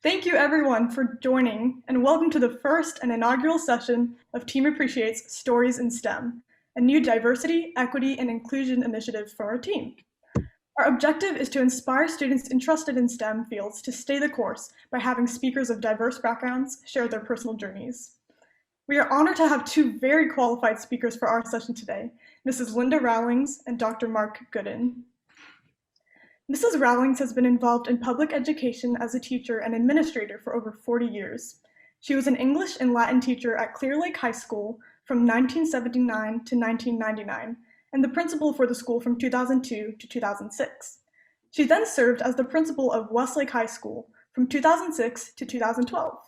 Thank you everyone for joining and welcome to the first and inaugural session of Team Appreciates Stories in STEM, a new diversity, equity, and inclusion initiative for our team. Our objective is to inspire students interested in STEM fields to stay the course by having speakers of diverse backgrounds share their personal journeys. We are honored to have two very qualified speakers for our session today, Mrs. Linda Rawlings and Dr. Mark Goodin. Mrs. Rowlings has been involved in public education as a teacher and administrator for over 40 years. She was an English and Latin teacher at Clear Lake High School from 1979 to 1999, and the principal for the school from 2002 to 2006. She then served as the principal of Westlake High School from 2006 to 2012.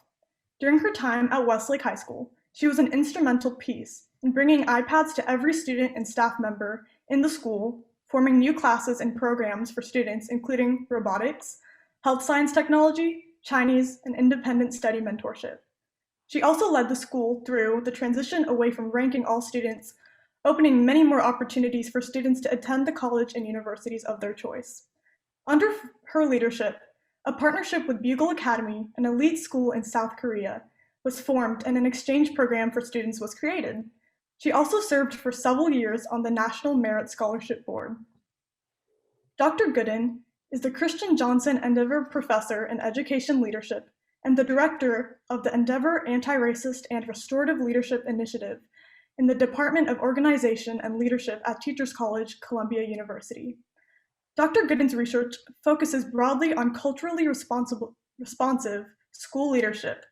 During her time at Westlake High School, she was an instrumental piece in bringing iPads to every student and staff member in the school, forming new classes and programs for students, including robotics, health science technology, Chinese, and independent study mentorship. She also led the school through the transition away from ranking all students, opening many more opportunities for students to attend the college and universities of their choice. Under her leadership, a partnership with Bugle Academy, an elite school in South Korea, was formed and an exchange program for students was created. She also served for several years on the National Merit Scholarship Board. Dr. Goodin is the Christian Johnson Endeavor Professor in Education Leadership and the Director of the Endeavor Anti-Racist and Restorative Leadership Initiative in the Department of Organization and Leadership at Teachers College, Columbia University. Dr. Goodin's research focuses broadly on culturally responsive school leadership,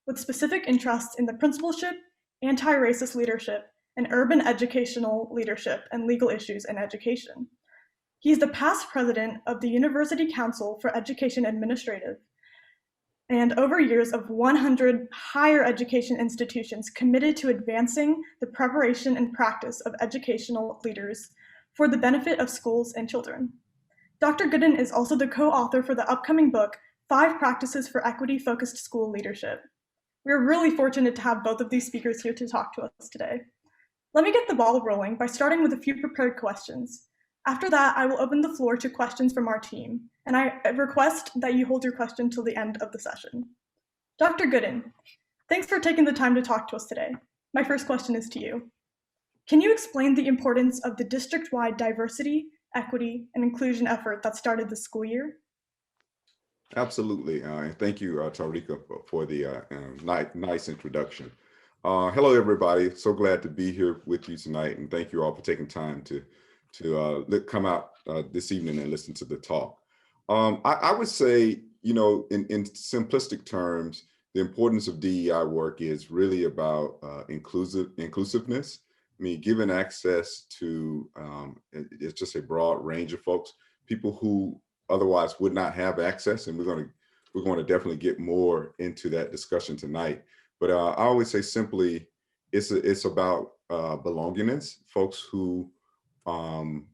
with specific interests in the principalship, anti-racist leadership, and urban educational leadership and legal issues in education. He is the past president of the University Council for Education Administrative, and over years of 100 higher education institutions committed to advancing the preparation and practice of educational leaders for the benefit of schools and children. Dr. Goodin is also the co-author for the upcoming book, 5 Practices for Equity-Focused School Leadership. We're really fortunate to have both of these speakers here to talk to us today. Let me get the ball rolling by starting with a few prepared questions. After that, I will open the floor to questions from our team, and I request that you hold your question till the end of the session. Dr. Goodin, thanks for taking the time to talk to us today. My first question is to you. Can you explain the importance of the district-wide diversity, equity, and inclusion effort that started this school year? Absolutely, and thank you, Tarika, for the nice introduction. Hello, everybody. So glad to be here with you tonight, and thank you all for taking time to come out this evening and listen to the talk. I would say, you know, in simplistic terms, the importance of DEI work is really about inclusiveness. I mean, giving access to it's just a broad range of folks, people who otherwise would not have access, and we're going to definitely get more into that discussion tonight. But I always say simply, it's about belongingness. Folks who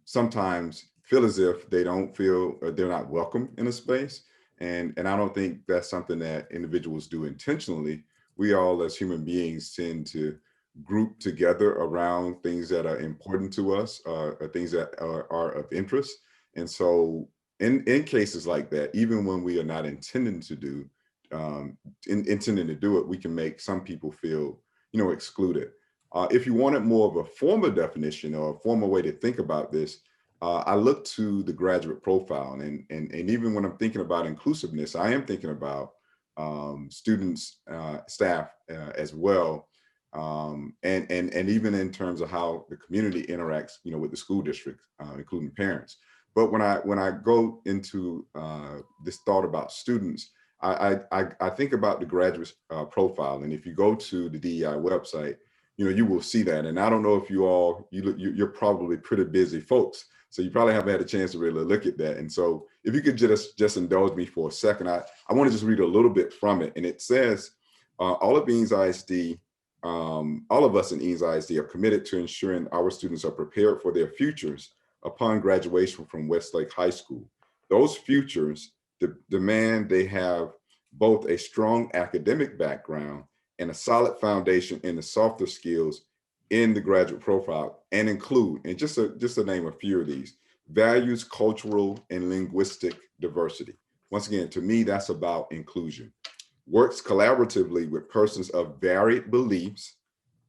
sometimes feel as if they don't feel or they're not welcome in a space, and I don't think that's something that individuals do intentionally. We all, as human beings, tend to group together around things that are important to us, or things that are of interest, and so. In cases like that, even when we are not intending to do it, we can make some people feel, you know, excluded. If you wanted more of a formal definition or a formal way to think about this, I look to the graduate profile, and even when I'm thinking about inclusiveness, I am thinking about students, staff as well, and even in terms of how the community interacts, you know, with the school district, including parents. But when I go into this thought about students, I think about the graduate profile, and if you go to the DEI website, you know, you will see that. And I don't know if you're probably pretty busy folks, so you probably haven't had a chance to really look at that. And so if you could just indulge me for a second, I want to just read a little bit from it. And it says, all of EANES ISD, all of us in EANES ISD are committed to ensuring our students are prepared for their futures upon graduation from Westlake High School. Those futures demand they have both a strong academic background and a solid foundation in the softer skills in the graduate profile, and include, and just to name a few of these, values, cultural, and linguistic diversity. Once again, to me, that's about inclusion. works collaboratively with persons of varied beliefs,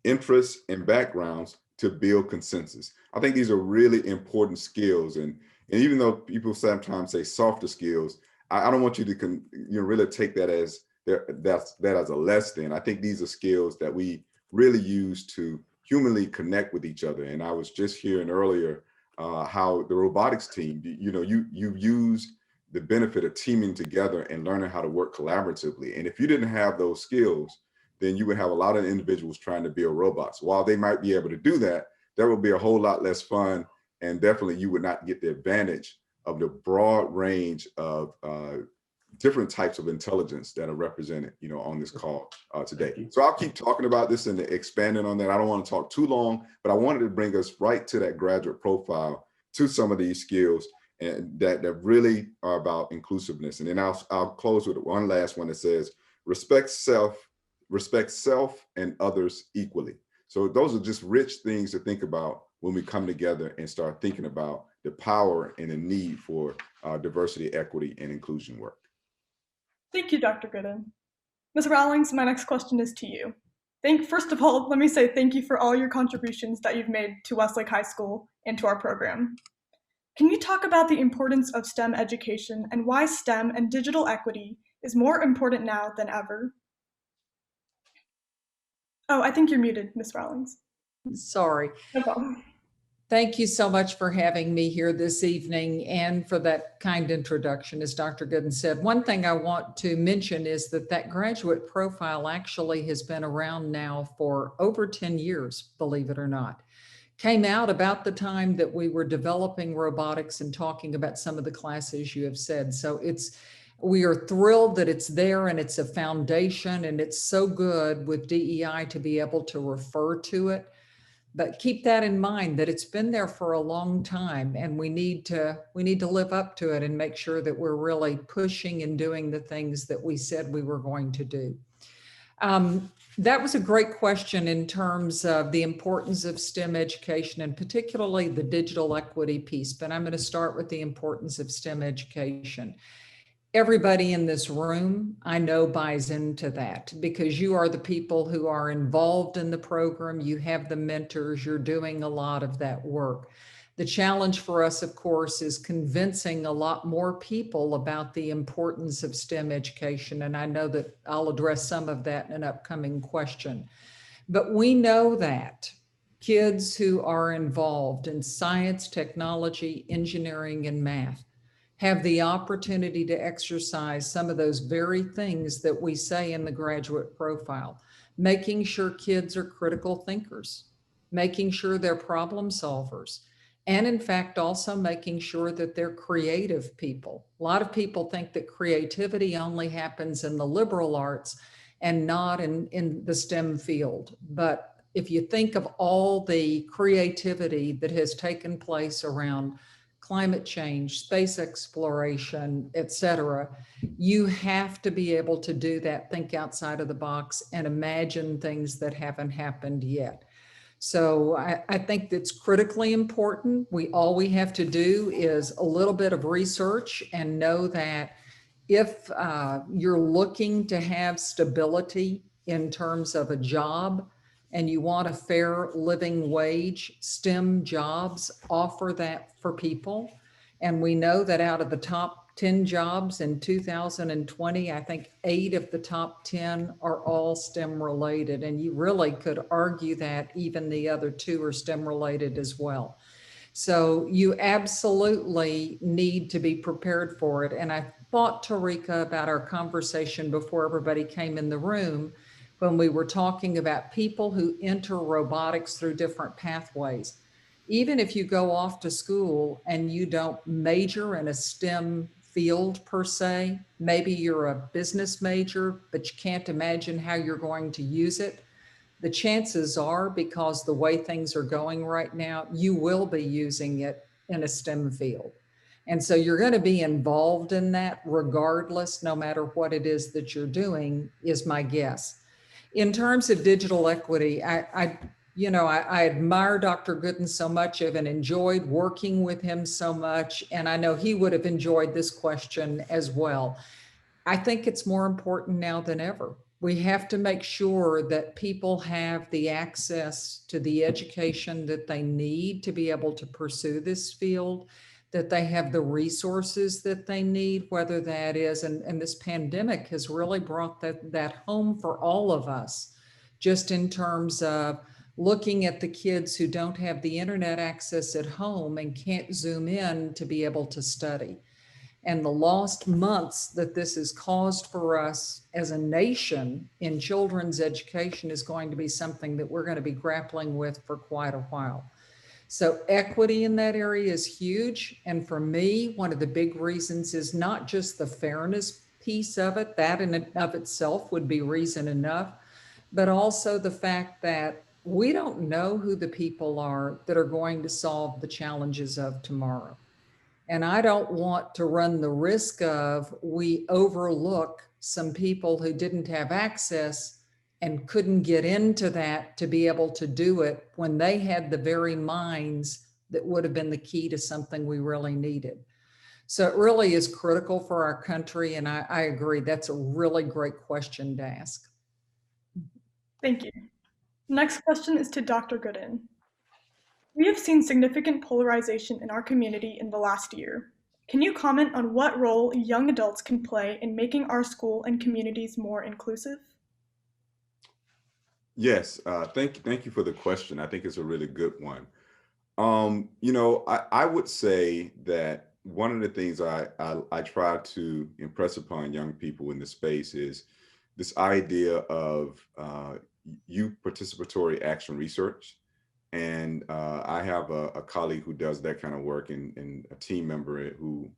interests, and backgrounds to build consensus. I think these are really important skills. And even though people sometimes say softer skills, I don't want you to really take that as that as a less than. I think these are skills that we really use to humanly connect with each other. And I was just hearing earlier how the robotics team, you use the benefit of teaming together and learning how to work collaboratively. And if you didn't have those skills, then you would have a lot of individuals trying to build robots. While they might be able to do that, that would be a whole lot less fun. And definitely you would not get the advantage of the broad range of different types of intelligence that are represented, on this call today. So I'll keep talking about this and expanding on that. I don't want to talk too long, but I wanted to bring us right to that graduate profile, to some of these skills and that really are about inclusiveness. And then I'll close with one last one that says, respect self and others equally. So those are just rich things to think about when we come together and start thinking about the power and the need for diversity, equity, and inclusion work. Thank you, Dr. Goodin. Ms. Rowlings, my next question is to you. First of all, let me say thank you for all your contributions that you've made to Westlake High School and to our program. Can you talk about the importance of STEM education and why STEM and digital equity is more important now than ever? Oh, I think you're muted, Ms. Rowlings. Sorry. No problem. Thank you so much for having me here this evening and for that kind introduction, as Dr. Goodin said. One thing I want to mention is that graduate profile actually has been around now for over 10 years, believe it or not. Came out about the time that we were developing robotics and talking about some of the classes you have said. So we are thrilled that it's there and it's a foundation, and it's so good with DEI to be able to refer to it. But keep that in mind, that it's been there for a long time, and we need to live up to it and make sure that we're really pushing and doing the things that we said we were going to do. That was a great question in terms of the importance of STEM education, and particularly the digital equity piece. But I'm going to start with the importance of STEM education. Everybody in this room, I know, buys into that, because you are the people who are involved in the program. You have the mentors. You're doing a lot of that work. The challenge for us, of course, is convincing a lot more people about the importance of STEM education. And I know that I'll address some of that in an upcoming question. But we know that kids who are involved in science, technology, engineering, and math have the opportunity to exercise some of those very things that we say in the graduate profile, making sure kids are critical thinkers, making sure they're problem solvers, and in fact, also making sure that they're creative people. A lot of people think that creativity only happens in the liberal arts and not in the STEM field. But if you think of all the creativity that has taken place around climate change, space exploration, et cetera, you have to be able to do that, think outside of the box and imagine things that haven't happened yet. So I think that's critically important. All we have to do is a little bit of research and know that if you're looking to have stability in terms of a job, and you want a fair living wage, STEM jobs offer that for people. And we know that out of the top 10 jobs in 2020, I think 8 of the top 10 are all STEM related. And you really could argue that even the other 2 are STEM related as well. So you absolutely need to be prepared for it. And I thought, Tarika, about our conversation before everybody came in the room, when we were talking about people who enter robotics through different pathways. Even if you go off to school and you don't major in a STEM field per se, maybe you're a business major, but you can't imagine how you're going to use it. The chances are, because the way things are going right now, you will be using it in a STEM field. And so you're going to be involved in that regardless, no matter what it is that you're doing, is my guess. In terms of digital equity, I admire Dr. Goodin so much of and enjoyed working with him so much. And I know he would have enjoyed this question as well. I think it's more important now than ever. We have to make sure that people have the access to the education that they need to be able to pursue this field, that they have the resources that they need, whether that is, and this pandemic has really brought that home for all of us, just in terms of looking at the kids who don't have the internet access at home and can't Zoom in to be able to study. And the lost months that this has caused for us as a nation in children's education is going to be something that we're going to be grappling with for quite a while. So equity in that area is huge. And for me, one of the big reasons is not just the fairness piece of it, that in and of itself would be reason enough, but also the fact that we don't know who the people are that are going to solve the challenges of tomorrow. And I don't want to run the risk of we overlook some people who didn't have access and couldn't get into that to be able to do it when they had the very minds that would have been the key to something we really needed. So it really is critical for our country. And I agree, that's a really great question to ask. Thank you. Next question is to Dr. Goodin. We have seen significant polarization in our community in the last year. Can you comment on what role young adults can play in making our school and communities more inclusive? Yes, thank you for the question. I think it's a really good one. I would say that one of the things I try to impress upon young people in this space is this idea of youth participatory action research. And I have a colleague who does that kind of work, and a team member who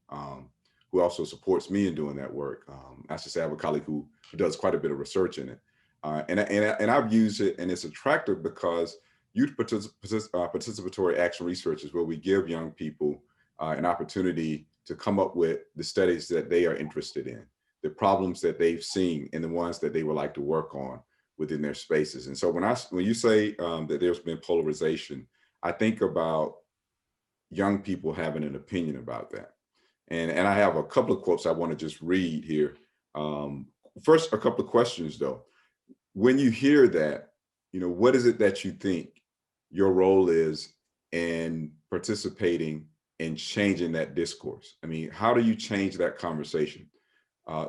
also supports me in doing that work. I should say I have a colleague who does quite a bit of research in it. And I've used it, and it's attractive because youth participatory action research is where we give young people an opportunity to come up with the studies that they are interested in, the problems that they've seen, and the ones that they would like to work on within their spaces. And so when you say that there's been polarization, I think about young people having an opinion about that. And I have a couple of quotes I want to just read here. First, a couple of questions though. When you hear that, what is it that you think your role is in participating in changing that discourse? I mean, how do you change that conversation?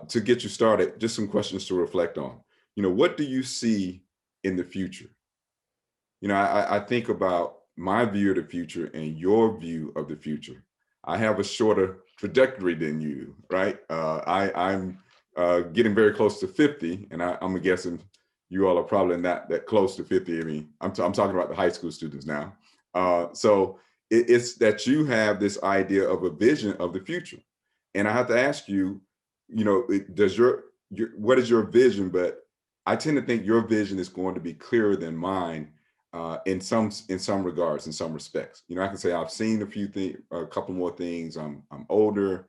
To get you started, just some questions to reflect on. What do you see in the future? I think about my view of the future and your view of the future. I have a shorter trajectory than you, right? I'm getting very close to 50, and I'm guessing you all are probably not that close to 50. I mean, I'm talking about the high school students now. So it's that you have this idea of a vision of the future. And I have to ask you, what is your vision? But I tend to think your vision is going to be clearer than mine in some regards, in some respects. I can say I've seen a couple more things. I'm older.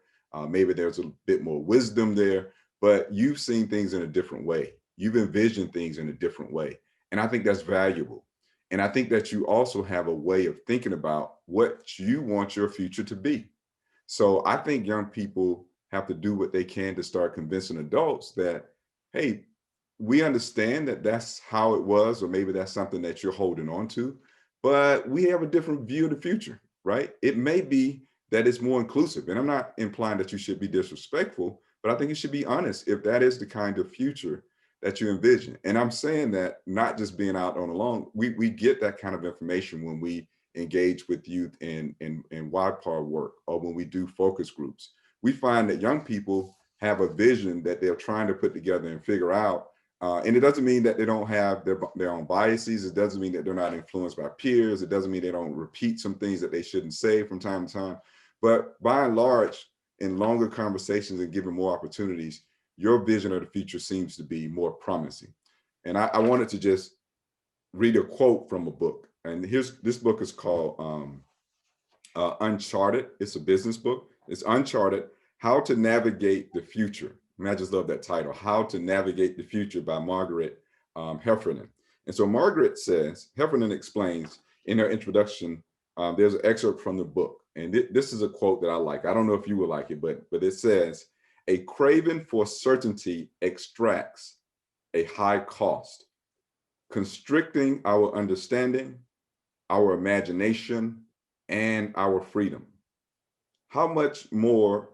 Maybe there's a bit more wisdom there, but you've seen things in a different way. You've envisioned things in a different way. And I think that's valuable. And I think that you also have a way of thinking about what you want your future to be. So I think young people have to do what they can to start convincing adults that, hey, we understand that that's how it was, or maybe that's something that you're holding on to, but we have a different view of the future, right? It may be that it's more inclusive. And I'm not implying that you should be disrespectful, but I think you should be honest if that is the kind of future that you envision. And I'm saying that not just being out on alone, we get that kind of information when we engage with youth in YPAR work, or when we do focus groups. We find that young people have a vision that they're trying to put together and figure out. And it doesn't mean that they don't have their own biases. It doesn't mean that they're not influenced by peers. It doesn't mean they don't repeat some things that they shouldn't say from time to time. But by and large, in longer conversations and given more opportunities, your vision of the future seems to be more promising. And I wanted to just read a quote from a book. And this book is called Uncharted. It's a business book. It's Uncharted, How to Navigate the Future. I just love that title, How to Navigate the Future by Margaret Heffernan. And so Margaret says, Heffernan explains in her introduction, there's an excerpt from the book. And this is a quote that I like. I don't know if you would like it, but it says, A craving for certainty extracts a high cost, constricting our understanding, our imagination, and our freedom. How much more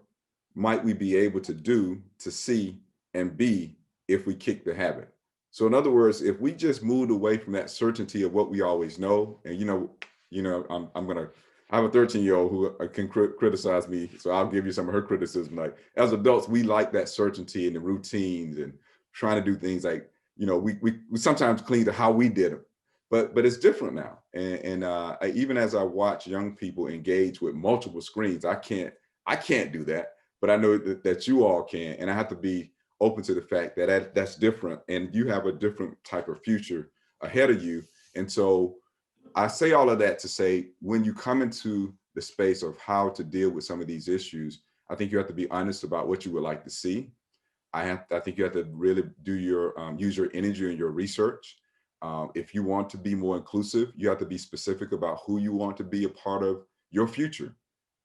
might we be able to do, to see, and be if we kick the habit? So in other words, if we just moved away from that certainty of what we always know, and I have a 13-year-old who can criticize me, so I'll give you some of her criticism. Like, as adults, we like that certainty and the routines and trying to do things like, we sometimes cling to how we did them, but it's different now. And even as I watch young people engage with multiple screens, I can't do that, but I know that you all can, and I have to be open to the fact that that's different, and you have a different type of future ahead of you. And so I say all of that to say, when you come into the space of how to deal with some of these issues, I think you have to be honest about what you would like to see. I think you have to really do your use your energy and your research. If you want to be more inclusive, you have to be specific about who you want to be a part of your future,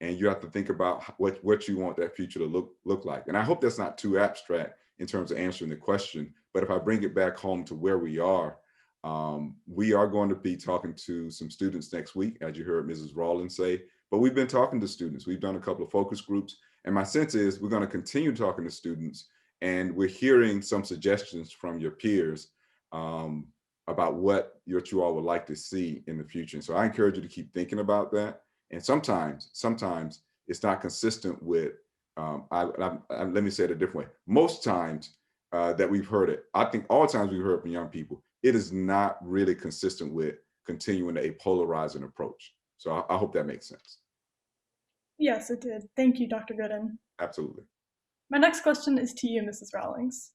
and you have to think about what you want that future to look like. And I hope that's not too abstract in terms of answering the question. But if I bring it back home to where we are going to be talking to some students next week, as you heard Mrs. Rawlings say. But we've been talking to students. We've done a couple of focus groups, and my sense is we're going to continue talking to students. And we're hearing some suggestions from your peers about what you all would like to see in the future. So I encourage you to keep thinking about that. And sometimes it's not consistent with, let me say it a different way. Most times that we've heard it, I think all times we've heard from young people, it is not really consistent with continuing a polarizing approach. So I hope that makes sense. Yes, it did. Thank you, Dr. Goodin. Absolutely. My next question is to you, Mrs. Rowlings.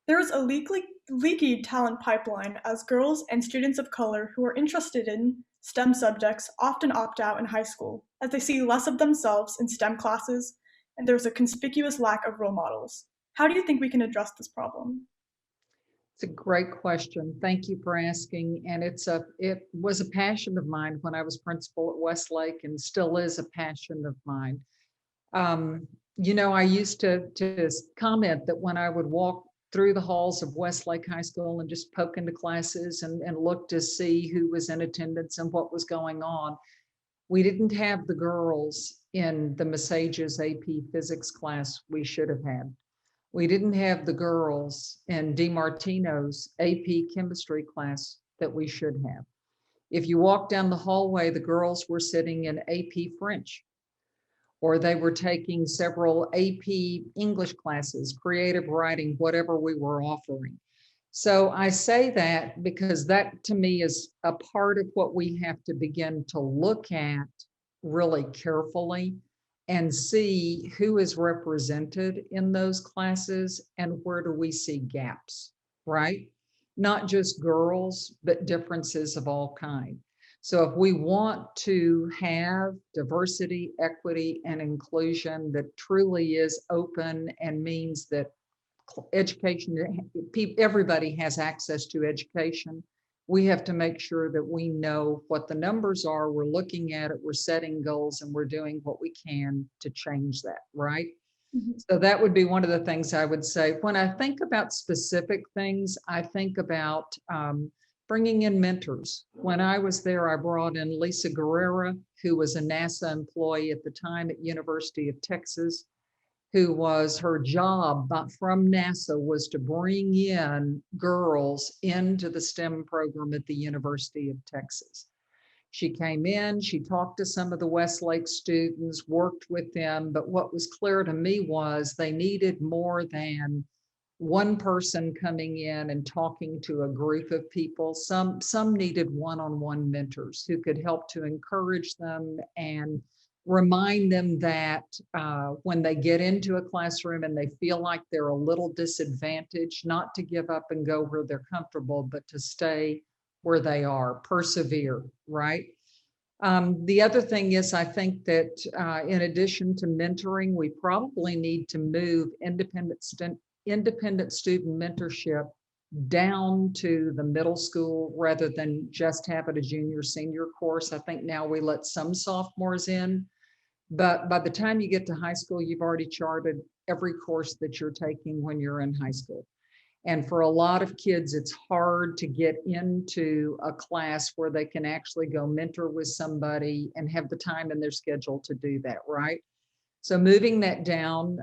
There is a leaky talent pipeline as girls and students of color who are interested in STEM subjects often opt out in high school as they see less of themselves in STEM classes, and there's a conspicuous lack of role models. How do you think we can address this problem? It's a great question. Thank you for asking. And it was a passion of mine when I was principal at Westlake, and still is a passion of mine. I used to comment that when I would walk through the halls of Westlake High School and just poke into classes and look to see who was in attendance and what was going on, we didn't have the girls in the Masage's AP physics class we should have had. We didn't have the girls in DiMartino's AP chemistry class that we should have. If you walk down the hallway, the girls were sitting in AP French, or they were taking several AP English classes, creative writing, whatever we were offering. So I say that because that to me is a part of what we have to begin to look at really carefully and see who is represented in those classes and where do we see gaps, right? Not just girls, but differences of all kinds. So if we want to have diversity, equity, and inclusion that truly is open and means that education, everybody has access to education, we have to make sure that we know what the numbers are, we're looking at it, we're setting goals, and we're doing what we can to change that, right? Mm-hmm. So that would be one of the things I would say. When I think about specific things, I think about bringing in mentors. When I was there, I brought in Lisa Guerrero, who was a NASA employee at the time at University of Texas, who was her job from NASA was to bring in girls into the STEM program at the University of Texas. She came in, she talked to some of the Westlake students, worked with them, but what was clear to me was they needed more than one person coming in and talking to a group of people. Some needed one-on-one mentors who could help to encourage them and remind them that when they get into a classroom and they feel like they're a little disadvantaged, not to give up and go where they're comfortable, but to stay where they are, persevere, right? The other thing is, I think that in addition to mentoring, we probably need to move independent student mentorship down to the middle school rather than just have it a junior senior course. I think now we let some sophomores in, but by the time you get to high school, you've already charted every course that you're taking when you're in high school. And for a lot of kids, it's hard to get into a class where they can actually go mentor with somebody and have the time in their schedule to do that, right? So moving that down,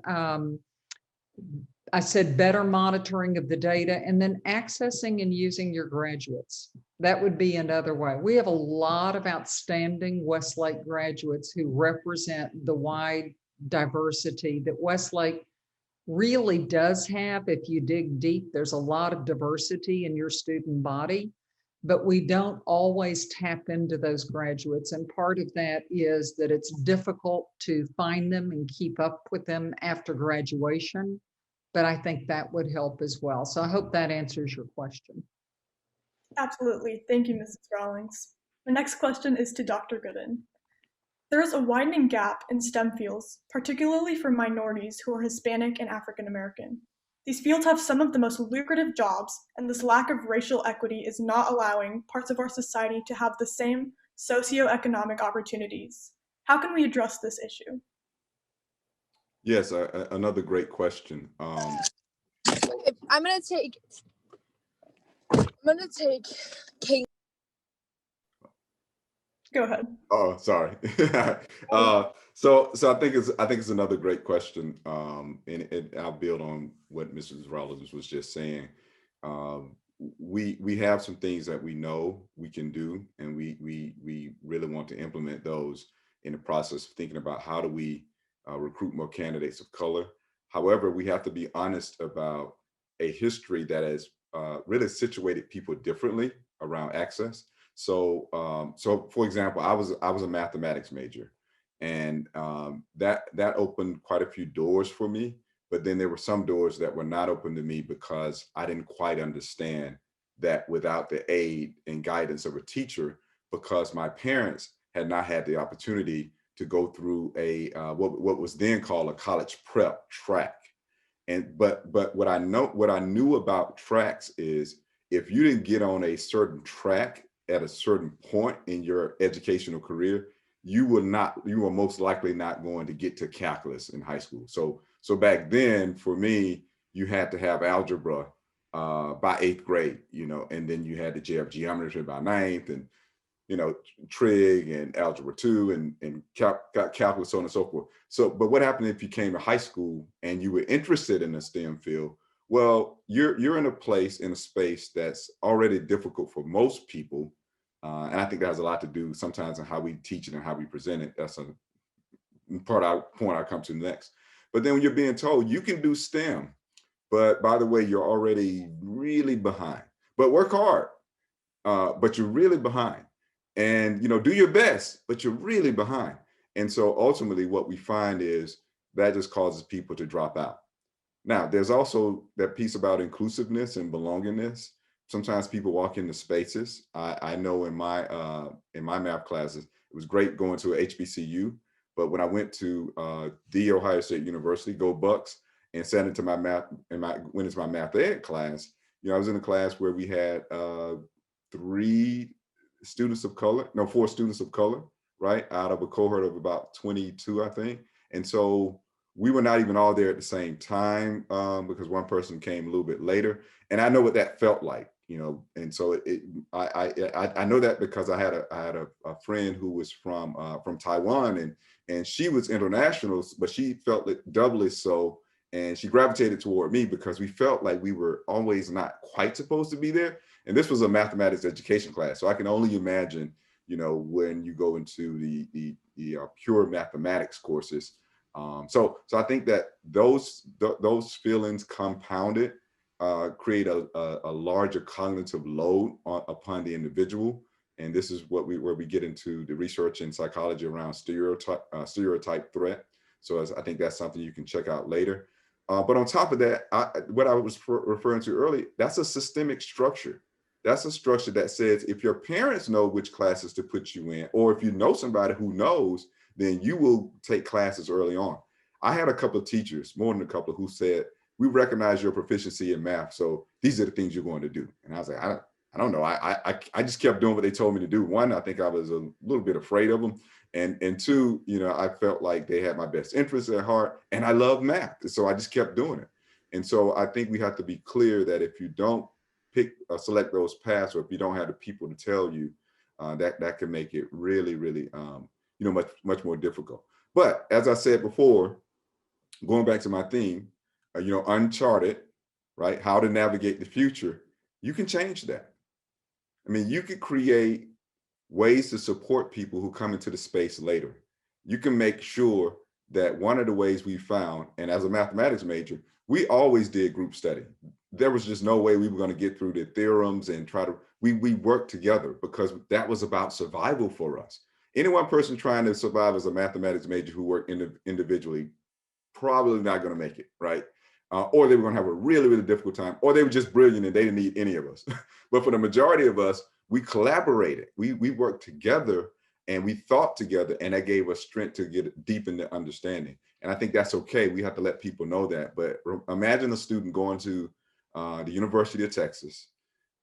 I said better monitoring of the data, and then accessing and using your graduates. That would be another way. We have a lot of outstanding Westlake graduates who represent the wide diversity that Westlake really does have. If you dig deep, there's a lot of diversity in your student body, but we don't always tap into those graduates. And part of that is that it's difficult to find them and keep up with them after graduation. But I think that would help as well. So I hope that answers your question. Absolutely. Thank you, Mrs. Rawlings. The next question is to Dr. Goodin. There is a widening gap in STEM fields, particularly for minorities who are Hispanic and African American. These fields have some of the most lucrative jobs, and this lack of racial equity is not allowing parts of our society to have the same socioeconomic opportunities. How can we address this issue? Yes, another great question. I'm gonna take Kate. Go ahead. Oh, sorry. So I think it's another great question, and I'll build on what Mrs. Rowlings was just saying. We have some things that we know we can do, and we really want to implement those in the process of thinking about how do we recruit more candidates of color. However, we have to be honest about a history that has really situated people differently around access. So, for example, I was a mathematics major, and that opened quite a few doors for me. But then there were some doors that were not open to me because I didn't quite understand that without the aid and guidance of a teacher, because my parents had not had the opportunity to go through a what was then called a college prep track. And but what I knew about tracks is if you didn't get on a certain track at a certain point in your educational career, you were most likely not going to get to calculus in high school. So back then, for me, you had to have algebra by 8th grade, and then you had to have geometry by 9th, and trig and algebra 2 and calculus, so on and so forth. So, but what happened if you came to high school and you were interested in a STEM field? Well, you're in a space that's already difficult for most people. And I think that has a lot to do sometimes in how we teach it and how we present it. That's a point I'll come to next. But then when you're being told you can do STEM, but by the way, you're already really behind, but work hard, but you're really behind. And do your best, but you're really behind. And so ultimately what we find is that just causes people to drop out. Now, there's also that piece about inclusiveness and belongingness. Sometimes people walk into spaces. I know in my math classes, it was great going to a HBCU, but when I went to the Ohio State University, go Bucks, and sat into my math went into my math ed class, I was in a class where we had 4 students of color, right, out of a cohort of about 22, I think. And so we were not even all there at the same time because one person came a little bit later. And I know what that felt like, and so I know that because I had a friend who was from Taiwan, and she was international, but she felt it doubly so. And she gravitated toward me because we felt like we were always not quite supposed to be there. And this was a mathematics education class. So I can only imagine, when you go into the pure mathematics courses. So I think that those feelings compounded create a larger cognitive load upon the individual. And this is where we get into the research in psychology around stereotype threat. So I think that's something you can check out later. But on top of that, what I was referring to earlier, that's a systemic structure. That's a structure that says if your parents know which classes to put you in, or if you know somebody who knows, then you will take classes early on. I had a couple of teachers, more than a couple, who said, we recognize your proficiency in math, so these are the things you're going to do. And I was like, I don't know. I just kept doing what they told me to do. One, I think I was a little bit afraid of them. And two, I felt like they had my best interests at heart, and I love math. So I just kept doing it. And so I think we have to be clear that if you don't select those paths, or if you don't have the people to tell you, that can make it really, really, much more difficult. But as I said before, going back to my theme, uncharted, right? How to navigate the future. You can change that. I mean, you could create ways to support people who come into the space later. You can make sure that one of the ways we found, and as a mathematics major, we always did group study. There was just no way we were going to get through the theorems and we worked together because that was about survival for us. Any one person trying to survive as a mathematics major who worked individually, probably not going to make it, right? Or they were going to have a really, really difficult time, or they were just brilliant and they didn't need any of us. But for the majority of us, we collaborated, we worked together, and we thought together, and that gave us strength to get deep into understanding. And I think that's okay. We have to let people know that. But imagine a student going to the University of Texas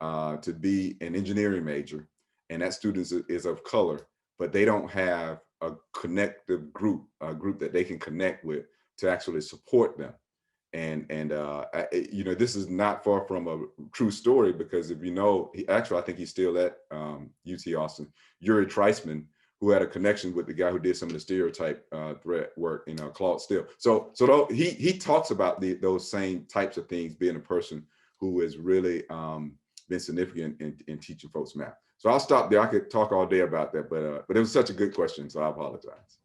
to be an engineering major, and that student is of color, but they don't have a connective group, a group that they can connect with to actually support them. And this is not far from a true story, because if I think he's still at UT Austin, Yuri Treisman, who had a connection with the guy who did some of the stereotype threat work, Claude Steele. So he talks about those same types of things, being a person who has really been significant in teaching folks math. So I'll stop there. I could talk all day about that, but it was such a good question, so I apologize.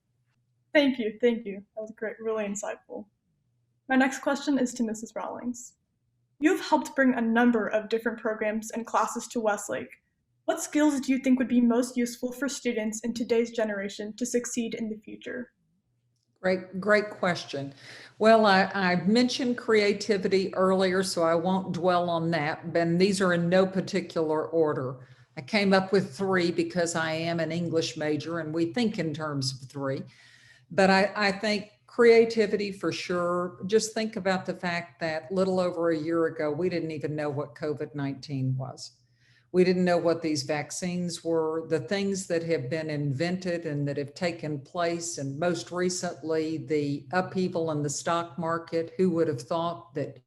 Thank you. That was great, really insightful. My next question is to Mrs. Rawlings. You've helped bring a number of different programs and classes to Westlake. What skills do you think would be most useful for students in today's generation to succeed in the future? Great question. Well, I mentioned creativity earlier, so I won't dwell on that, but these are in no particular order. I came up with 3 because I am an English major and we think in terms of 3. But I think creativity for sure. Just think about the fact that little over a year ago, we didn't even know what COVID-19 was. We didn't know what these vaccines were, the things that have been invented and that have taken place, and most recently, the upheaval in the stock market. Who would have thought that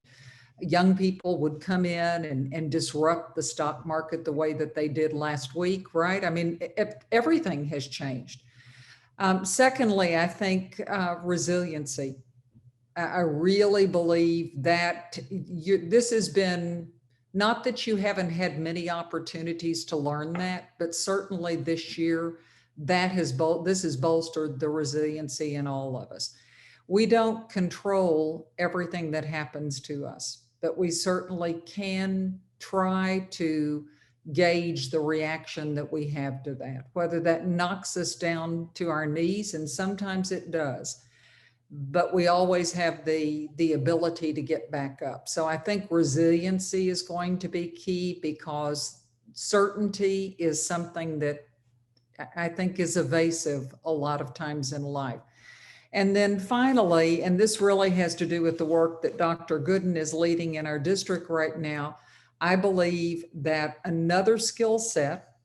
young people would come in and disrupt the stock market the way that they did last week, right? I mean, everything has changed. Secondly, I think resiliency. I really believe that this has been, not that you haven't had many opportunities to learn that, but certainly this year, this has bolstered the resiliency in all of us. We don't control everything that happens to us, but we certainly can try to gauge the reaction that we have to that, whether that knocks us down to our knees, and sometimes it does, but we always have the ability to get back up. So I think resiliency is going to be key, because certainty is something that I think is evasive a lot of times in life. And then finally, and this really has to do with the work that Dr. Goodin is leading in our district right now, I believe that another skill set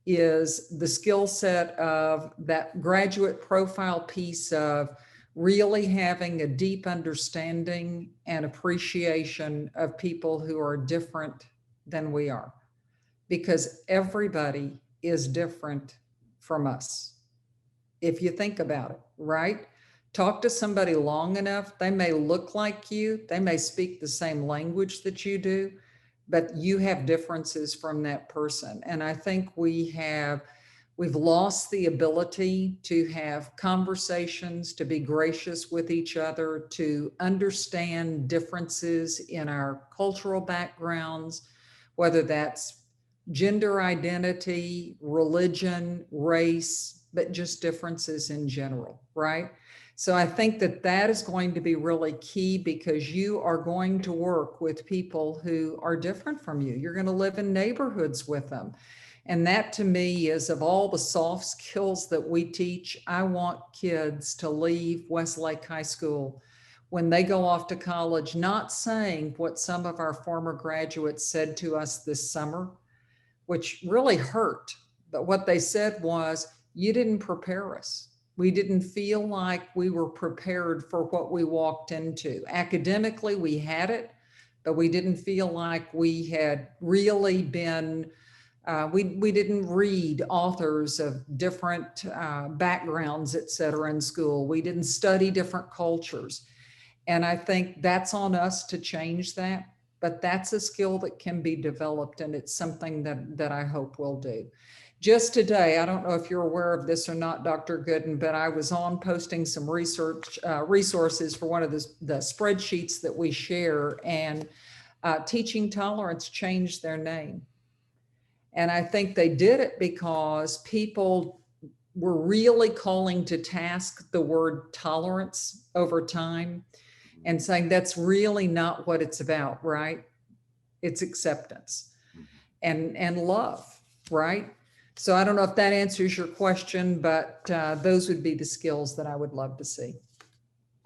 is the skill set of that graduate profile piece of really having a deep understanding and appreciation of people who are different than we are, because everybody is different from us. If you think about it, right? Talk to somebody long enough, they may look like you, they may speak the same language that you do, but you have differences from that person. And I think we've lost the ability to have conversations, to be gracious with each other, to understand differences in our cultural backgrounds, whether that's gender identity, religion, race, but just differences in general, right? So I think that is going to be really key, because you are going to work with people who are different from you. You're going to live in neighborhoods with them. And that to me is, of all the soft skills that we teach, I want kids to leave Westlake High School when they go off to college, not saying what some of our former graduates said to us this summer, which really hurt. But what they said was, you didn't prepare us. We didn't feel like we were prepared for what we walked into. Academically, we had it, but we didn't feel like we had really been, we didn't read authors of different backgrounds, et cetera, in school. We didn't study different cultures. And I think that's on us to change that, but that's a skill that can be developed, and it's something that I hope we'll do. Just today, I don't know if you're aware of this or not, Dr. Goodin, but I was on posting some research resources for one of the spreadsheets that we share, and Teaching Tolerance changed their name. And I think they did it because people were really calling to task the word tolerance over time and saying that's really not what it's about, right? It's acceptance and love, right? So I don't know if that answers your question, but those would be the skills that I would love to see.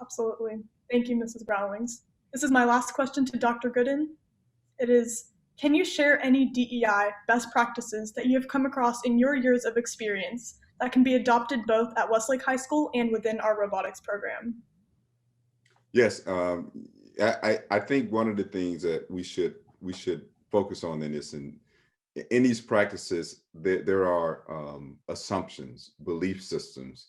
Absolutely. Thank you, Mrs. Rowlings. This is my last question to Dr. Goodin. It is, can you share any DEI best practices that you have come across in your years of experience that can be adopted both at Westlake High School and within our robotics program? Yes, I think one of the things that we should focus on in this, and in these practices, there are assumptions, belief systems,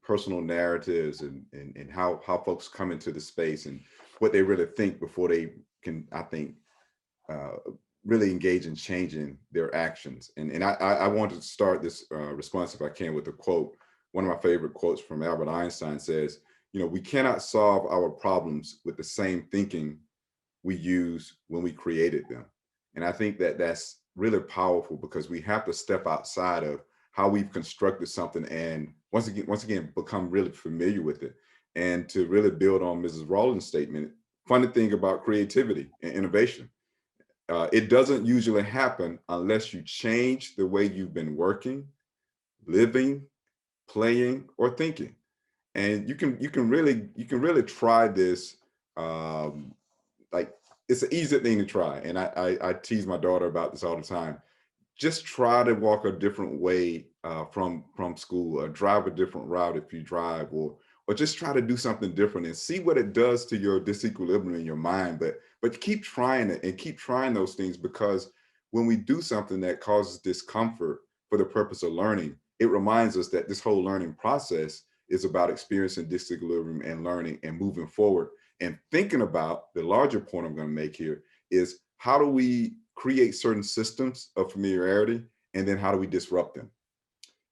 personal narratives, and how folks come into the space and what they really think before they can, I think, really engage in changing their actions. And I want to start this response, if I can, with a quote. One of my favorite quotes from Albert Einstein says, we cannot solve our problems with the same thinking we used when we created them. And I think that that's really powerful, because we have to step outside of how we've constructed something and once again become really familiar with it. And to really build on Mrs. Rawlings' statement, funny thing about creativity and innovation, it doesn't usually happen unless you change the way you've been working, living, playing, or thinking. And you can really try this. Like, it's an easy thing to try, and I tease my daughter about this all the time. Just try to walk a different way from school, or drive a different route if you drive, or just try to do something different and see what it does to your disequilibrium in your mind. But keep trying it and keep trying those things, because when we do something that causes discomfort for the purpose of learning, it reminds us that this whole learning process is about experiencing disequilibrium and learning and moving forward. And thinking about the larger point I'm going to make here is, how do we create certain systems of familiarity, and then how do we disrupt them?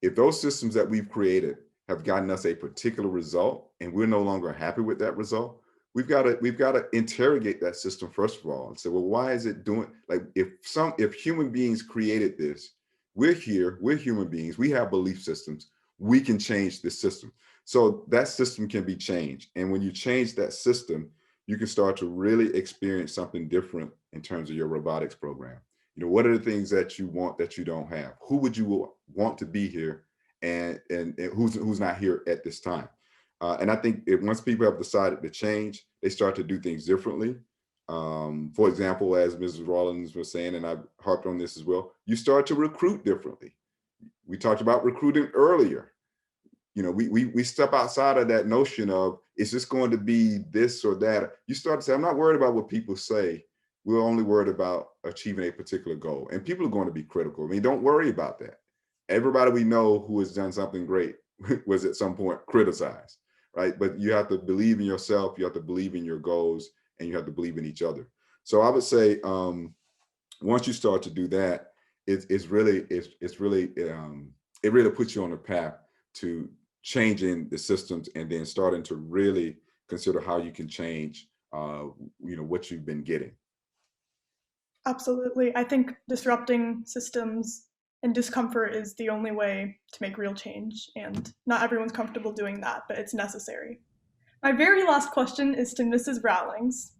If those systems that we've created have gotten us a particular result and we're no longer happy with that result, we've got to interrogate that system first of all and say, well, why is it doing, like, if human beings created this, we're here, we're human beings, we have belief systems, we can change this system. So that system can be changed. And when you change that system, you can start to really experience something different in terms of your robotics program. What are the things that you want that you don't have? Who would you want to be here, and who's not here at this time? And I think once people have decided to change, they start to do things differently. For example, as Mrs. Rawlings was saying, and I've harped on this as well, you start to recruit differently. We talked about recruiting earlier. We step outside of that notion of, is this going to be this or that? You start to say, I'm not worried about what people say. We're only worried about achieving a particular goal. And people are going to be critical. I mean, don't worry about that. Everybody we know who has done something great was at some point criticized, right? But you have to believe in yourself, you have to believe in your goals, and you have to believe in each other. So I would say, once you start to do that, it really puts you on a path to changing the systems, and then starting to really consider how you can change, what you've been getting. Absolutely. I think disrupting systems and discomfort is the only way to make real change, and not everyone's comfortable doing that, but it's necessary. My very last question is to Mrs. Rowlings.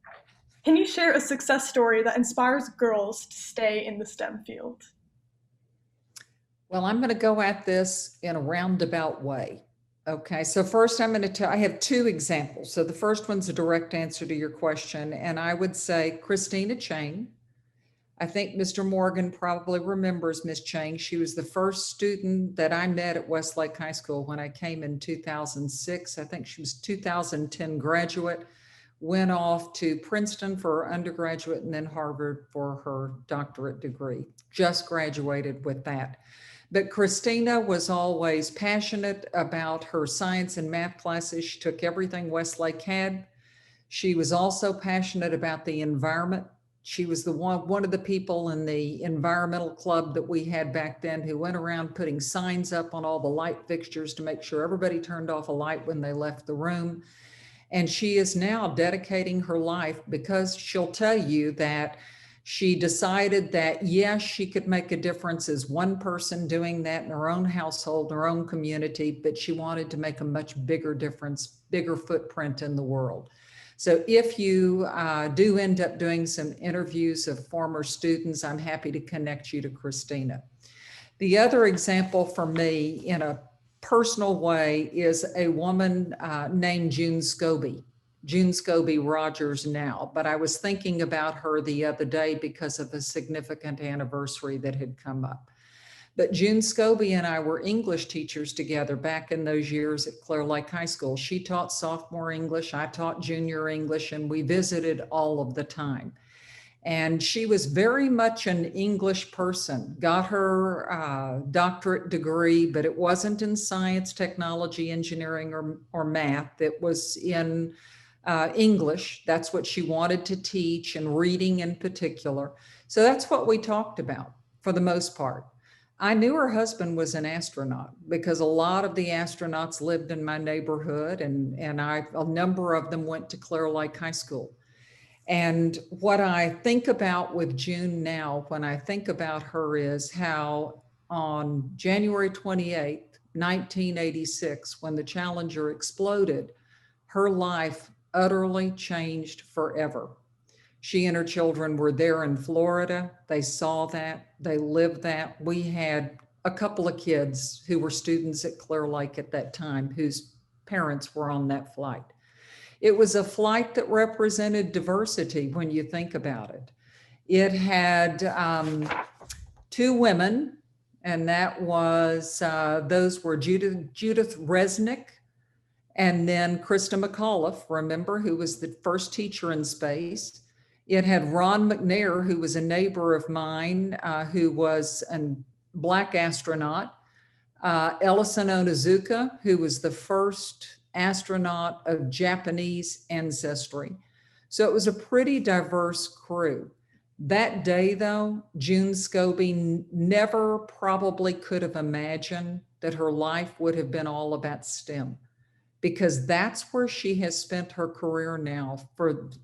Can you share a success story that inspires girls to stay in the STEM field? Well, I'm going to go at this in a roundabout way. Okay, so first I'm going to I have two examples. So the first one's a direct answer to your question, and I would say Christina Chain. I think Mr. Morgan probably remembers Miss Chain. She was the first student that I met at Westlake High School when I came in 2006. I think she was 2010 graduate, went off to Princeton for her undergraduate and then Harvard for her doctorate degree. Just graduated with that. But Christina was always passionate about her science and math classes. She took everything Westlake had. She was also passionate about the environment. She was the one of the people in the environmental club that we had back then who went around putting signs up on all the light fixtures to make sure everybody turned off a light when they left the room. And she is now dedicating her life, because she'll tell you that she decided that, yes, she could make a difference as one person doing that in her own household, her own community, but she wanted to make a much bigger difference, bigger footprint in the world. So if you do end up doing some interviews of former students, I'm happy to connect you to Christina. The other example for me in a personal way is a woman named June Scobie. June Scobie Rogers now, but I was thinking about her the other day because of a significant anniversary that had come up. But June Scobie and I were English teachers together back in those years at Clear Lake High School. She taught sophomore English, I taught junior English, and we visited all of the time. And she was very much an English person, got her doctorate degree, but it wasn't in science, technology, engineering, or math. It was in English. That's what she wanted to teach, and reading in particular. So that's what we talked about for the most part. I knew her husband was an astronaut because a lot of the astronauts lived in my neighborhood, and a number of them went to Clear Lake High School. And what I think about with June now, when I think about her, is how on January 28th, 1986, when the Challenger exploded, her life utterly changed forever. She and her children were there in Florida. They saw that, they lived that. We had a couple of kids who were students at Clear Lake at that time whose parents were on that flight. It was a flight that represented diversity when you think about it. It had two women, and that was, those were Judith Resnick and then Krista McAuliffe, remember, who was the first teacher in space. It had Ron McNair, who was a neighbor of mine, who was a Black astronaut. Ellison Onizuka, who was the first astronaut of Japanese ancestry. So it was a pretty diverse crew. That day, though, June Scobie never probably could have imagined that her life would have been all about STEM, because that's where she has spent her career now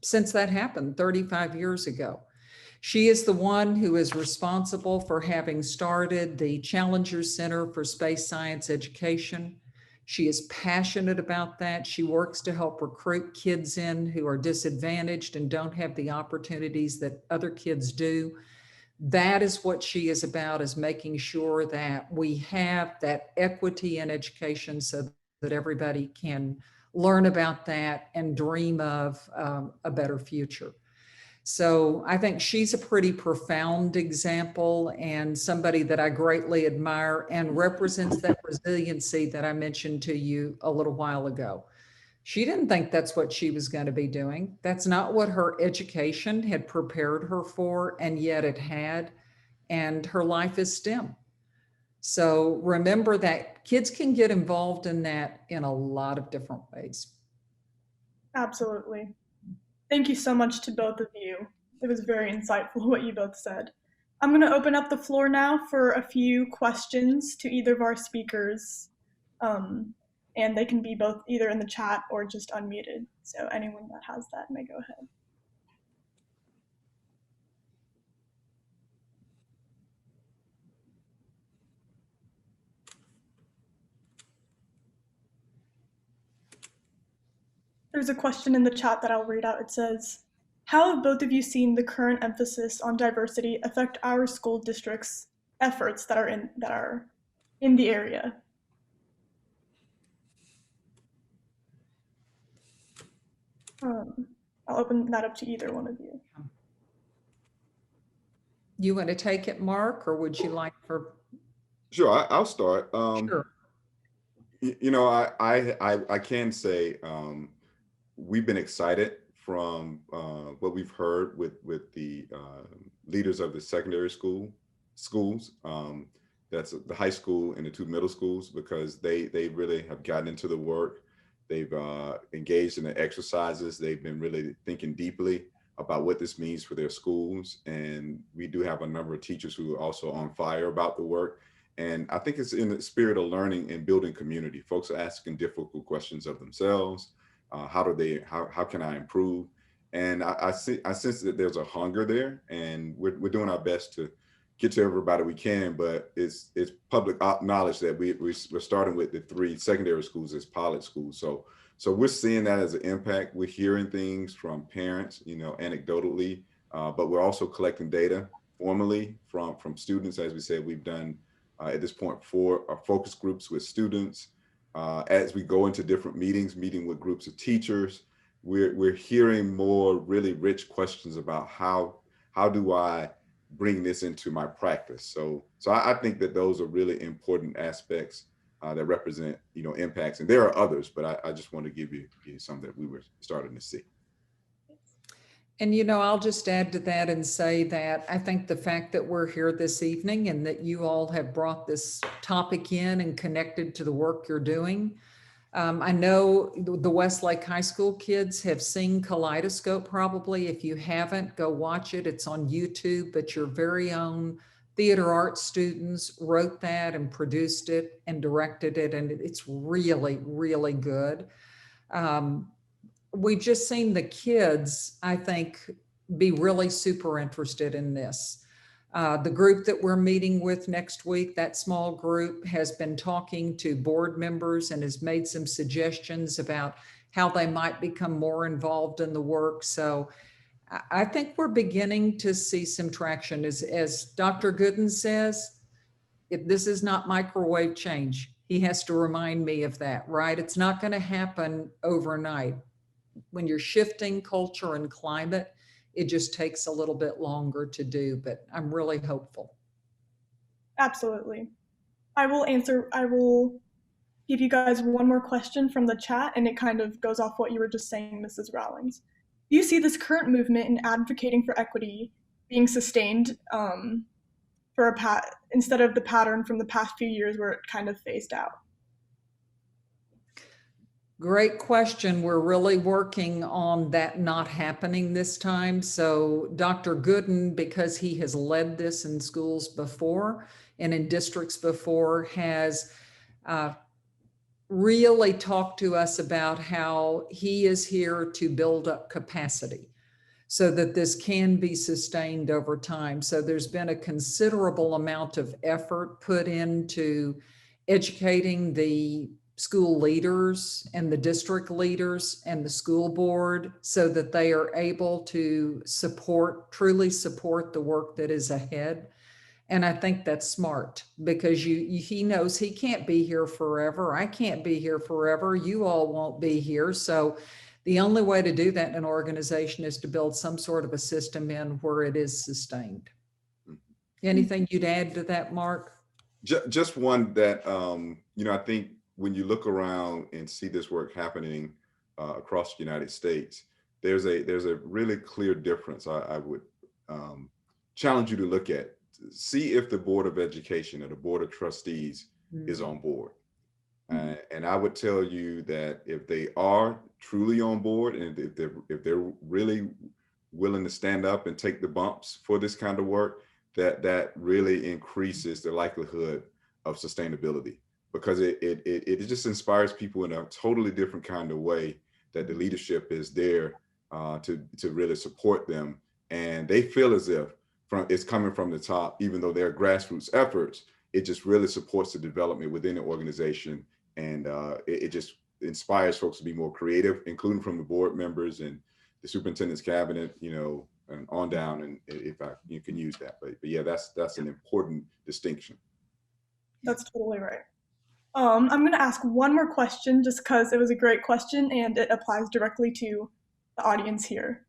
since that happened 35 years ago. She is the one who is responsible for having started the Challenger Center for Space Science Education. She is passionate about that. She works to help recruit kids in who are disadvantaged and don't have the opportunities that other kids do. That is what she is about, is making sure that we have that equity in education so that everybody can learn about that and dream of a better future. So I think she's a pretty profound example and somebody that I greatly admire and represents that resiliency that I mentioned to you a little while ago. She didn't think that's what she was going to be doing. That's not what her education had prepared her for, and yet it had, and her life is STEM. So remember that kids can get involved in that in a lot of different ways. Absolutely. Thank you so much to both of you. It was very insightful what you both said. I'm going to open up the floor now for a few questions to either of our speakers, and they can be both either in the chat or just unmuted. So anyone that has that may go ahead. There's a question in the chat that I'll read out. It says, how have both of you seen the current emphasis on diversity affect our school district's efforts that are in the area? I'll open that up to either one of you. You want to take it, Mark, or would you like for? Sure, I'll start. Sure. I can say we've been excited from what we've heard with the leaders of the secondary schools. That's the high school and the two middle schools, because they really have gotten into the work. They've engaged in the exercises. They've been really thinking deeply about what this means for their schools. And we do have a number of teachers who are also on fire about the work. And I think it's in the spirit of learning and building community. Folks are asking difficult questions of themselves. How can I improve? And I sense that there's a hunger there, and we're doing our best to get to everybody we can, but it's public knowledge that we're starting with the 3 secondary schools as pilot schools. So we're seeing that as an impact. We're hearing things from parents, anecdotally, but we're also collecting data formally from students. As we said, we've done at this point 4 focus groups with students. As we go into different meeting with groups of teachers, we're hearing more really rich questions about how do I bring this into my practice. So I think that those are really important aspects that represent impacts, and there are others, but I just want to give you some that we were starting to see. And, I'll just add to that and say that I think the fact that we're here this evening and that you all have brought this topic in and connected to the work you're doing. I know the Westlake High School kids have seen Kaleidoscope probably. If you haven't, go watch it. It's on YouTube, but your very own theater arts students wrote that and produced it and directed it. And it's really, really good. We've just seen the kids, I think, be really super interested in this. The group that we're meeting with next week, that small group, has been talking to board members and has made some suggestions about how they might become more involved in the work. So I think we're beginning to see some traction. As Dr. Goodin says, this is not microwave change. He has to remind me of that, right? It's not going to happen overnight. When you're shifting culture and climate, it just takes a little bit longer to do, but I'm really hopeful. Absolutely. I will give you guys one more question from the chat, and it kind of goes off what you were just saying, Mrs. Rowlings. Do you see this current movement in advocating for equity being sustained instead of the pattern from the past few years where it kind of phased out? Great question. We're really working on that not happening this time. So Dr. Goodin, because he has led this in schools before and in districts before, has really talked to us about how he is here to build up capacity so that this can be sustained over time. So there's been a considerable amount of effort put into educating the school leaders and the district leaders and the school board so that they are able to truly support the work that is ahead. And I think that's smart, because he knows he can't be here forever. I can't be here forever. You all won't be here. So the only way to do that in an organization is to build some sort of a system in where it is sustained. Anything you'd add to that, Mark? Just one that, I think when you look around and see this work happening across the United States, there's a really clear difference. I would challenge you to look at. See if the Board of Education or the Board of Trustees is on board. And I would tell you that if they are truly on board, and if they're really willing to stand up and take the bumps for this kind of work, that really increases the likelihood of sustainability, because it just inspires people in a totally different kind of way, that the leadership is there to really support them, and they feel as if it's coming from the top, even though they're grassroots efforts. It just really supports the development within the organization, and it just inspires folks to be more creative, including from the board members and the superintendent's cabinet, and on down. And if you can use that, but yeah, that's an important distinction. That's totally right. I'm going to ask one more question, just because it was a great question and it applies directly to the audience here.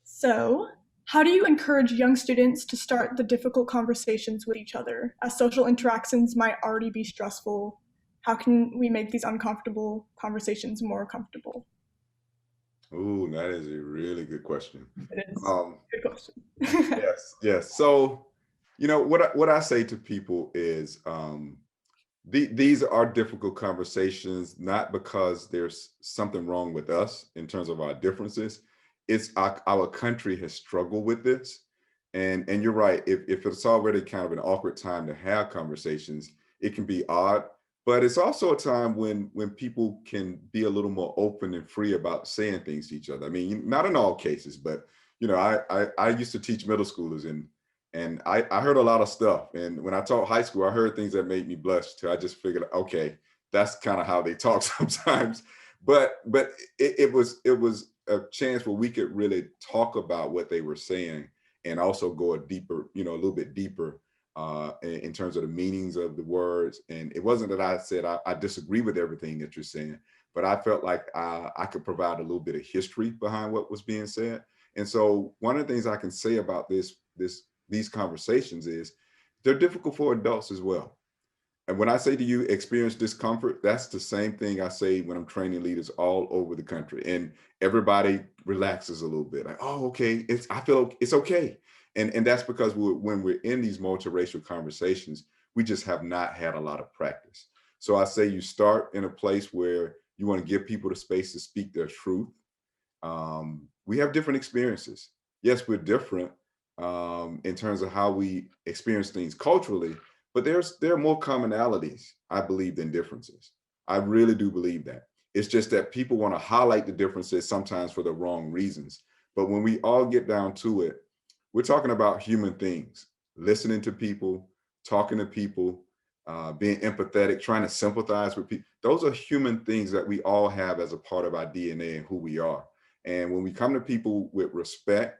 So, How do you encourage young students to start the difficult conversations with each other, as social interactions might already be stressful? How can we make these uncomfortable conversations more comfortable? Ooh, that is a really good question. It is Um, a good question. yes, yes. So, what I say to people is, these are difficult conversations, not because there's something wrong with us in terms of our differences. It's our country has struggled with this. And you're right, if it's already kind of an awkward time to have conversations, it can be odd. But it's also a time when people can be a little more open and free about saying things to each other. I mean, not in all cases, but I used to teach middle schoolers, and I heard a lot of stuff. And when I taught high school, I heard things that made me blush too. I just figured, okay, that's kind of how they talk sometimes. But it was a chance where we could really talk about what they were saying and also go a little bit deeper in terms of the meanings of the words. And it wasn't that I said I disagree with everything that you're saying, but I felt like I could provide a little bit of history behind what was being said. And so one of the things I can say about these conversations is they're difficult for adults as well. And when I say to you, experience discomfort, that's the same thing I say when I'm training leaders all over the country. And everybody relaxes a little bit. Like, oh, okay, I feel it's okay. And that's because when we're in these multiracial conversations, we just have not had a lot of practice. So I say you start in a place where you want to give people the space to speak their truth. We have different experiences. Yes, we're different in terms of how we experience things culturally, but there are more commonalities, I believe, than differences. I really do believe that. It's just that people want to highlight the differences sometimes for the wrong reasons. But when we all get down to it, we're talking about human things, listening to people, talking to people, being empathetic, trying to sympathize with people. Those are human things that we all have as a part of our DNA and who we are. And when we come to people with respect,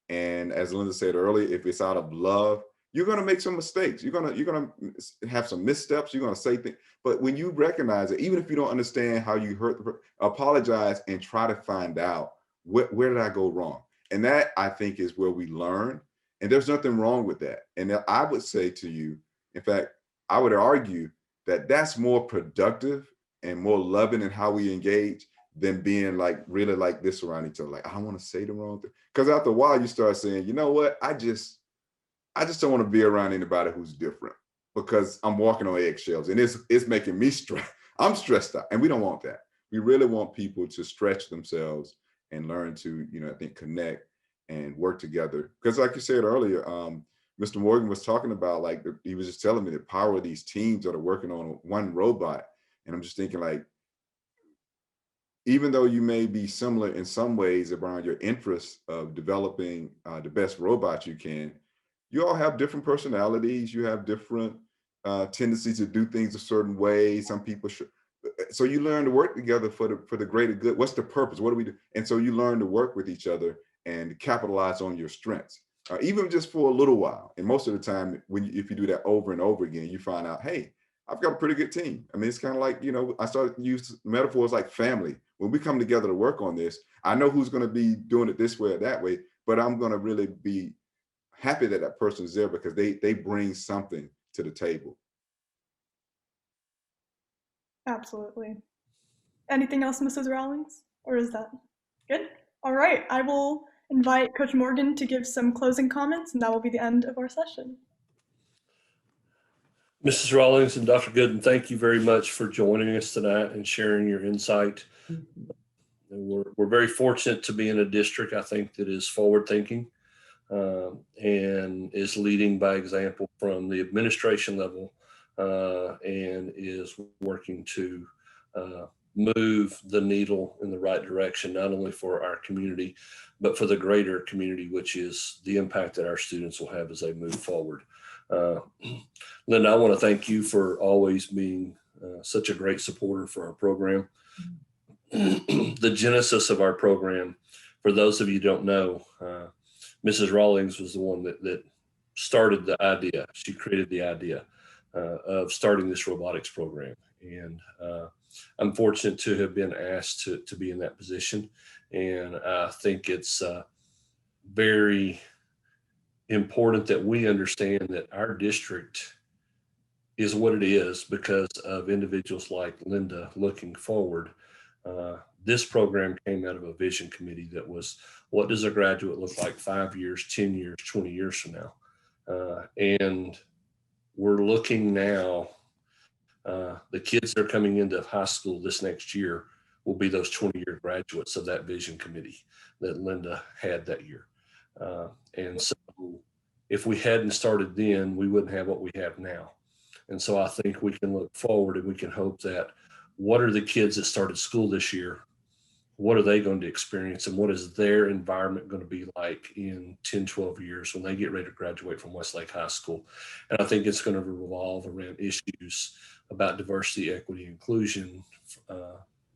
and as Linda said earlier, if it's out of love, you're going to make some mistakes. You're going to have some missteps. You're going to say things. But when you recognize it, even if you don't understand how you hurt, apologize and try to find out where did I go wrong. And that, I think, is where we learn. And there's nothing wrong with that. And I would say to you, in fact, I would argue that that's more productive and more loving in how we engage than being like really like this around each other. Like, I don't want to say the wrong thing. Because after a while, you start saying, you know what? I just don't want to be around anybody who's different because I'm walking on eggshells and it's making me stressed. I'm stressed out, and we don't want that. We really want people to stretch themselves and learn to, I think, connect and work together. Because like you said earlier, Mr. Morgan was talking about, like, he was just telling me the power of these teams that are working on one robot. And I'm just thinking, like, even though you may be similar in some ways around your interests of developing the best robots you can, you all have different personalities. You have different tendencies to do things a certain way. Some people should. So you learn to work together for the greater good. What's the purpose? What do we do? And so you learn to work with each other and capitalize on your strengths, even just for a little while. And most of the time, if you do that over and over again, you find out, hey, I've got a pretty good team. I mean, it's kind of like, I started to use metaphors like family. When we come together to work on this, I know who's going to be doing it this way or that way, but I'm going to really be happy that that person is there because they bring something to the table. Absolutely. Anything else, Mrs. Rawlings? Or is that good? All right, I will invite Coach Morgan to give some closing comments, and that will be the end of our session. Mrs. Rawlings and Dr. Goodin, thank you very much for joining us tonight and sharing your insight. We're very fortunate to be in a district, I think, that is forward-thinking and is leading by example from the administration level and is working to move the needle in the right direction, not only for our community, but for the greater community, which is the impact that our students will have as they move forward. Linda, I want to thank you for always being such a great supporter for our program. The genesis of our program, for those of you who don't know, Mrs. Rawlings was the one that started the idea. She created the idea of starting this robotics program. And I'm fortunate to have been asked to be in that position. And I think it's very important that we understand that our district is what it is because of individuals like Linda looking forward. This program came out of a vision committee that was, what does a graduate look like 5 years, 10 years, 20 years from now? And we're looking now, the kids that are coming into high school this next year will be those 20-year graduates of that vision committee that Linda had that year. And so if we hadn't started then, we wouldn't have what we have now. And so I think we can look forward and we can hope that what are the kids that started school this year? What are they going to experience, and what is their environment going to be like in 10, 12 years when they get ready to graduate from Westlake High School? And I think it's going to revolve around issues about diversity, equity, inclusion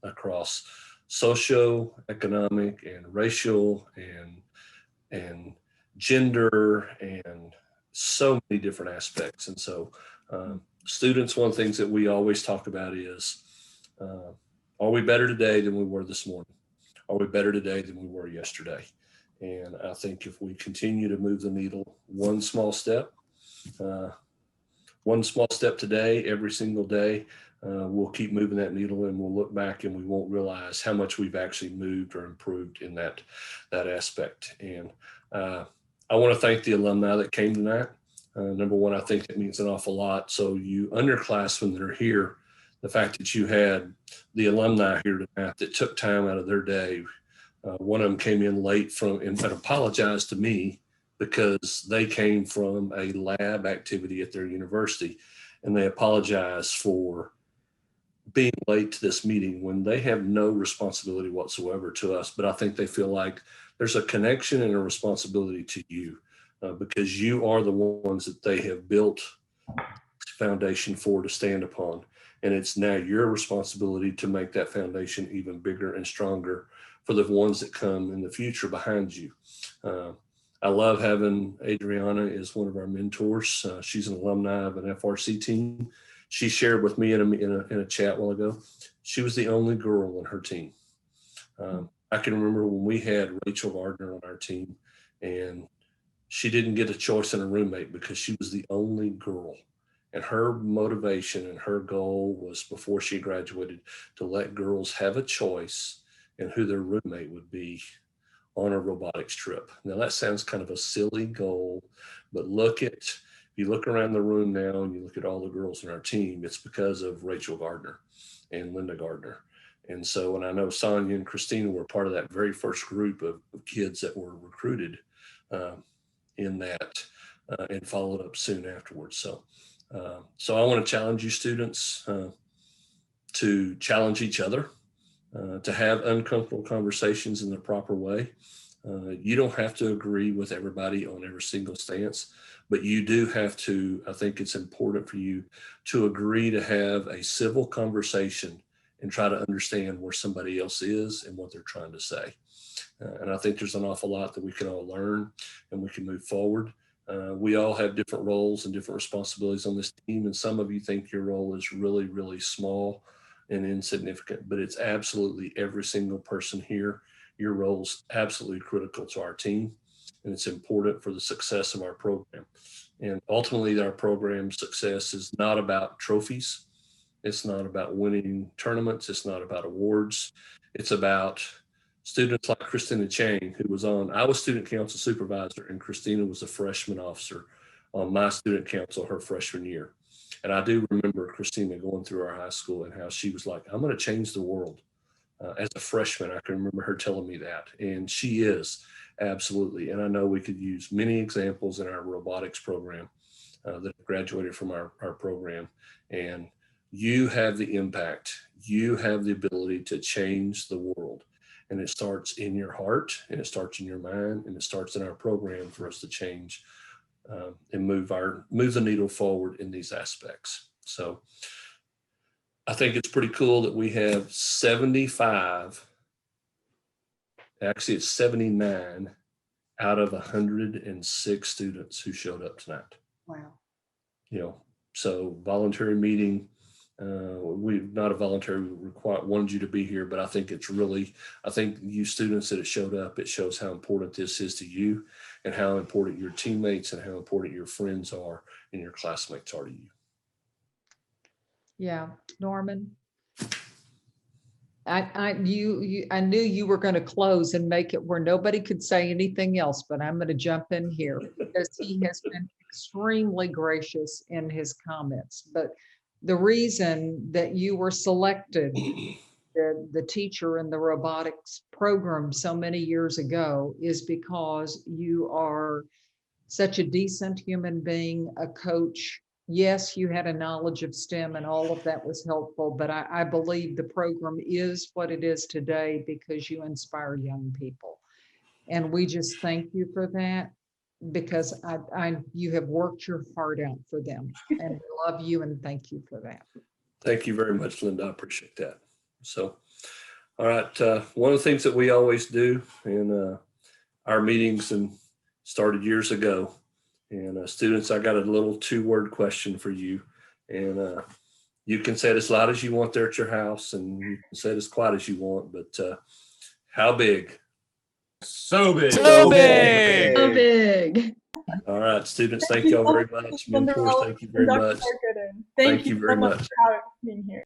across socio-economic and racial and gender and so many different aspects. And so students, one of the things that we always talk about is, are we better today than we were this morning? Are we better today than we were yesterday? And I think if we continue to move the needle one small step today, every single day, we'll keep moving that needle, and we'll look back and we won't realize how much we've actually moved or improved in that aspect. And I want to thank the alumni that came tonight. Number one, I think it means an awful lot. So you underclassmen that are here, the fact that you had the alumni here tonight that took time out of their day. One of them came in late and apologized to me because they came from a lab activity at their university, and they apologized for being late to this meeting when they have no responsibility whatsoever to us. But I think they feel like there's a connection and a responsibility to you because you are the ones that they have built foundation for to stand upon. And it's now your responsibility to make that foundation even bigger and stronger for the ones that come in the future behind you. I love having Adriana as one of our mentors. She's an alumni of an FRC team. She shared with me in a chat a while ago, she was the only girl on her team. I can remember when we had Rachel Gardner on our team, and she didn't get a choice in a roommate because she was the only girl. And her motivation and her goal was, before she graduated, to let girls have a choice in who their roommate would be on a robotics trip. Now that sounds kind of a silly goal, but if you look around the room now and you look at all the girls in our team, it's because of Rachel Gardner and Linda Gardner. And so, and I know Sonia and Christina were part of that very first group of kids that were recruited in that and followed up soon afterwards. So I want to challenge you students to challenge each other, to have uncomfortable conversations in the proper way. You don't have to agree with everybody on every single stance, but you do have to, I think it's important for you to agree to have a civil conversation and try to understand where somebody else is and what they're trying to say. And I think there's an awful lot that we can all learn and we can move forward. We all have different roles and different responsibilities on this team. And some of you think your role is really, really small and insignificant, but it's absolutely every single person here. Your role is absolutely critical to our team, and it's important for the success of our program. And ultimately, our program's success is not about trophies. It's not about winning tournaments. It's not about awards. It's about students like Christina Chain, who was I was student council supervisor, and Christina was a freshman officer on my student council her freshman year. And I do remember Christina going through our high school and how she was like, I'm going to change the world. As a freshman, I can remember her telling me that. And she is, absolutely. And I know we could use many examples in our robotics program that graduated from our program. And you have the impact. You have the ability to change the world. And it starts in your heart, and it starts in your mind, and it starts in our program for us to change and move the needle forward in these aspects. So I think it's pretty cool that we have 75, actually it's 79 out of 106 students who showed up tonight. Wow. So voluntary meeting, not a voluntary, we wanted you to be here, but I think it's really, I think you students that have showed up, it shows how important this is to you. and how important your teammates and how important your friends are and your classmates are to you. Yeah, Norman. I knew you were going to close and make it where nobody could say anything else, but I'm going to jump in here because he has been extremely gracious in his comments. But the reason that you were selected, the teacher in the robotics program so many years ago, is because you are such a decent human being, a coach. Yes, you had a knowledge of STEM and all of that was helpful, but I believe the program is what it is today because you inspire young people. And we just thank you for that because you have worked your heart out for them, and we love you and thank you for that. Thank you very much, Linda. I appreciate that. So, all right. One of the things that we always do in our meetings and started years ago, and students, I got a little 2-word question for you, and you can say it as loud as you want there at your house, and you can say it as quiet as you want, but how big? So big. So big. So big. All right, students, thank you all very much. Mentors, thank you very much. Goodin. Thank you very so much much. for being here.